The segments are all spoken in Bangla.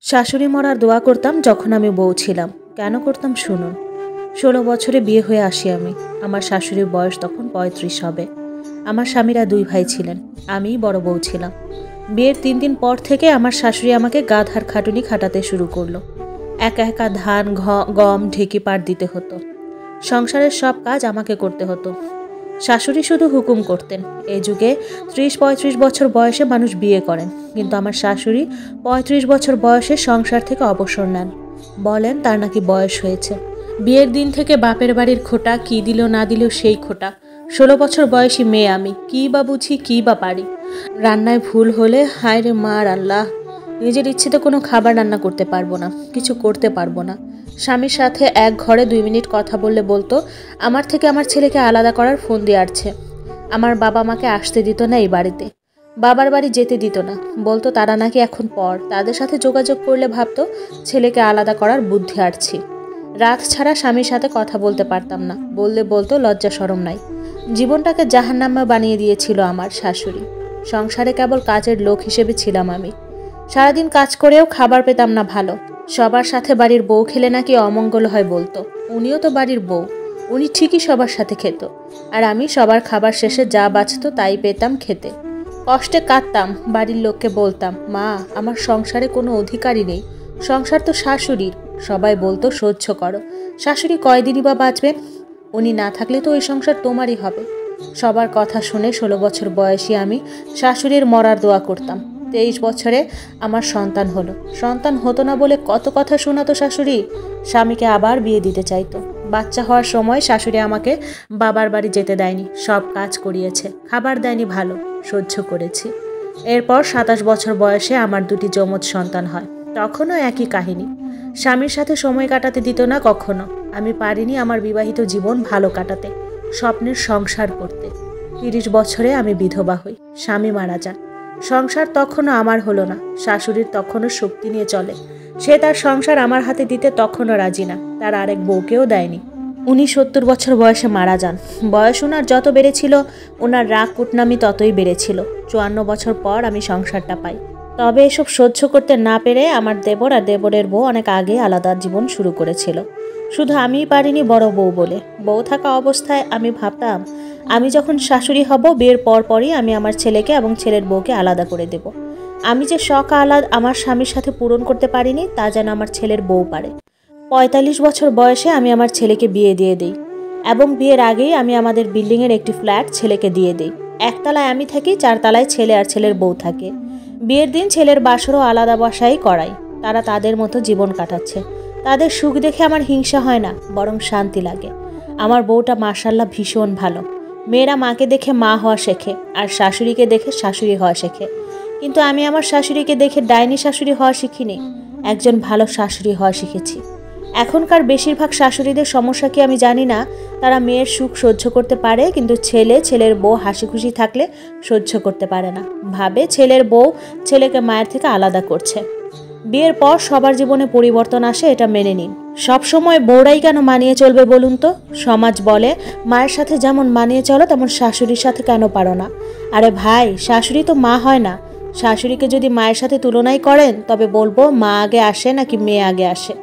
শাশুড়ি মরার দোয়া করতাম যখন আমি বউ ছিলাম। কেন করতাম শুনুন। 16 বছরে বিয়ে হয়ে আসি আমি। আমার শাশুড়ির বয়স তখন 35 হবে। আমার স্বামীরা 2 ভাই ছিলেন, আমিই বড় বউ ছিলাম। বিয়ের 3 দিন পর থেকে আমার শাশুড়ি আমাকে গাধার খাটুনি খাটাতে শুরু করলো। একা একা ধান গম ঢেকি পাট দিতে হতো। সংসারের সব কাজ আমাকে করতে হতো। শাশুড়ি শুধু হুকুম করতেন। এই যুগে 30-35 বছর বয়সে মানুষ বিয়ে করেন, কিন্তু আমার শাশুড়ি 35 বছর বয়সে সংসার থেকে অবসর নেন। বলেন তার নাকি বয়স হয়েছে। বিয়ের দিন থেকে বাপের বাড়ির খোটা, কি দিল না দিল সেই খোটা। 16 বছর বয়সী মেয়ে আমি, কী বা বুঝি কী বা পারি। রান্নায় ভুল হলে হায় রে মার আল্লাহ, নিজের ইচ্ছেতে কোনো খাবার রান্না করতে পারবো না, কিছু করতে পারবো না। স্বামীর সাথে এক ঘরে 2 মিনিট কথা বললে বলতো আমার থেকে আমার ছেলেকে আলাদা করার ফোন দিয়ে আসছে। আমার বাবা মাকে আসতে দিত না এই বাড়িতে, বাবার বাড়ি যেতে দিত না। বলতো তারা নাকি এখন পর, তাদের সাথে যোগাযোগ করলে ভাবতো ছেলেকে আলাদা করার বুদ্ধি আটছি। রাত ছাড়া স্বামীর সাথে কথা বলতে পারতাম না, বললে বলতো লজ্জা শরম নাই। জীবনটাকে জাহান্নামে বানিয়ে দিয়েছিল আমার শাশুড়ি। সংসারে কেবল কাজের লোক হিসেবে ছিলাম আমি। সারাদিন কাজ করেও খাবার পেতাম না ভালো। সবার সাথে বাড়ির বউ খেলে নাকি অমঙ্গল হয় বলতো। উনিও তো বাড়ির বউ, উনি ঠিকই সবার সাথে খেত, আর আমি সবার খাবার শেষে যা বাঁচতো তাই পেতাম খেতে। কষ্টে কাঁদতাম, বাড়ির লোককে বলতাম মা আমার সংসারে কোনো অধিকারই নেই, সংসার তো শাশুড়ির। সবাই বলতো সহ্য করো, শাশুড়ি কয়দিনই বা বাঁচবেন, উনি না থাকলে তো ওই সংসার তোমারই হবে। সবার কথা শুনে 16 বছর বয়সী আমি শাশুড়ির মরার দোয়া করতাম। 23 বছরে আমার সন্তান হলো। সন্তান হতো না বলে কত কথা শোনাতো শাশুড়ি। স্বামীকে আবার বিয়ে দিতে চাইতো। বাচ্চা হওয়ার সময় শাশুড়ি আমাকে বাবার বাড়ি যেতে দেয়নি, সব কাজ করিয়েছে, খাবার দেয়নি ভালো, সহ্য করেছি। এরপর 27 বছর বয়সে আমার 2টি যমজ সন্তান হয়। তখনও একই কাহিনী। স্বামীর সাথে সময় কাটাতে দিত না কখনো। আমি পারিনি আমার বিবাহিত জীবন ভালো কাটাতে, স্বপ্নের সংসার করতে। 30 বছরে আমি বিধবা হই, স্বামী মারা যান। সংসার তখনও আমার হলো না। শাশুড়ির তখনও শক্তি নিয়ে চলে। সে তার সংসার আমার হাতে দিতে তখনও রাজি না, তার আরেক বউকেও দেয়নি। উনি 70 বছর বয়সে মারা যান। বয়স ওনার যত বেড়েছিল, ওনার রাগ কুটনামি ততই বেড়েছিল। 54 বছর পর আমি সংসারটা পাই। তবে এসব সহ্য করতে না পেরে আমার দেবর আর দেবরের বউ অনেক আগে আলাদা জীবন শুরু করেছিল। শুধু আমিই পারিনি বড় বউ বলে। বউ থাকা অবস্থায় আমি ভাবতাম আমি যখন শাশুড়ি হব, বিয়ের পরপরই আমি আমার ছেলেকে এবং ছেলের বউকে আলাদা করে দেব। আমি যে শখ আহ্লাদ আমার স্বামীর সাথে পূরণ করতে পারিনি, তা যেন আমার ছেলের বউ পারে। 45 বছর বয়সে আমি আমার ছেলেকে বিয়ে দিয়ে দিই, এবং বিয়ের আগেই আমি আমাদের বিল্ডিংয়ের একটি ফ্ল্যাট ছেলেকে দিয়ে দিই। একতলায় আমি থাকি, 4 তলায় ছেলে আর ছেলের বউ থাকে। বিয়ের দিন ছেলের বাসরও আলাদা বাসায় করাই। তারা তাদের মতো জীবন কাটাচ্ছে। তাদের সুখ দেখে আমার হিংসা হয় না, বরং শান্তি লাগে। আমার বউটা মাশাআল্লাহ ভীষণ ভালো। মেয়েরা মাকে দেখে মা হওয়া শেখে, আর শাশুড়িকে দেখে শাশুড়ি হওয়া শেখে। কিন্তু আমি আমার শাশুড়িকে দেখে ডাইনি শাশুড়ি হওয়া শিখিনি, একজন ভালো শাশুড়ি হওয়া শিখেছি। এখনকার বেশিরভাগ শাশুড়িদের সমস্যা কি আমি জানি না। তারা মেয়ের সুখ সহ্য করতে পারে, কিন্তু ছেলের বউ হাসি খুশি থাকলে সহ্য করতে পারে না। ভাবে ছেলের বউ ছেলেকে মায়ের থেকে আলাদা করছে। বিয়ের পর সবার জীবনে পরিবর্তন আসে, এটা মেনে নিন। সবসময় বউরাই কেন মানিয়ে চলবে বলুন তো? সমাজ বলে মায়ের সাথে যেমন মানিয়ে চলো তেমন শাশুড়ির সাথে কেন পারো না? আরে ভাই, শাশুড়ি তো মা হয় না। শাশুড়িকে যদি মায়ের সাথে তুলনাই করেন, তবে বলবো মা আগে আসে নাকি মেয়ে আগে আসে।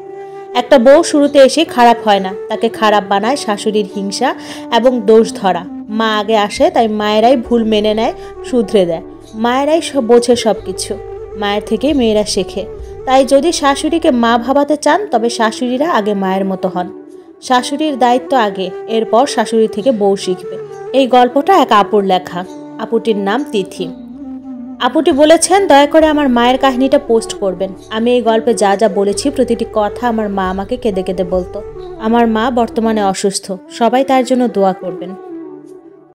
একটা বউ শুরুতে এসে খারাপ হয় না, তাকে খারাপ বানায় শাশুড়ির হিংসা এবং দোষ ধরা। মা আগে আসে, তাই মায়েরাই ভুল মেনে নেয়, শুধরে দেয়। মায়েরাই সব বোঝে, সব কিছু মায়ের থেকে মেয়েরা শেখে। তাই যদি শাশুড়িকে মা ভাবাতে চান, তবে শাশুড়িরা আগে মায়ের মতো হন। শাশুড়ির দায়িত্ব আগে, এরপর শাশুড়ি থেকে বউ শিখবে। এই গল্পটা এক আপুর লেখা। আপুটির নাম তিথি। আপুটি বলেছেন দয়া করে আমার মায়ের কাহিনীটা পোস্ট করবেন। আমি এই গল্পে যা যা বলেছি প্রতিটি কথা আমার মা আমাকে কেঁদে কেঁদে বলতো। আমার মা বর্তমানে অসুস্থ, সবাই তার জন্য দোয়া করবেন।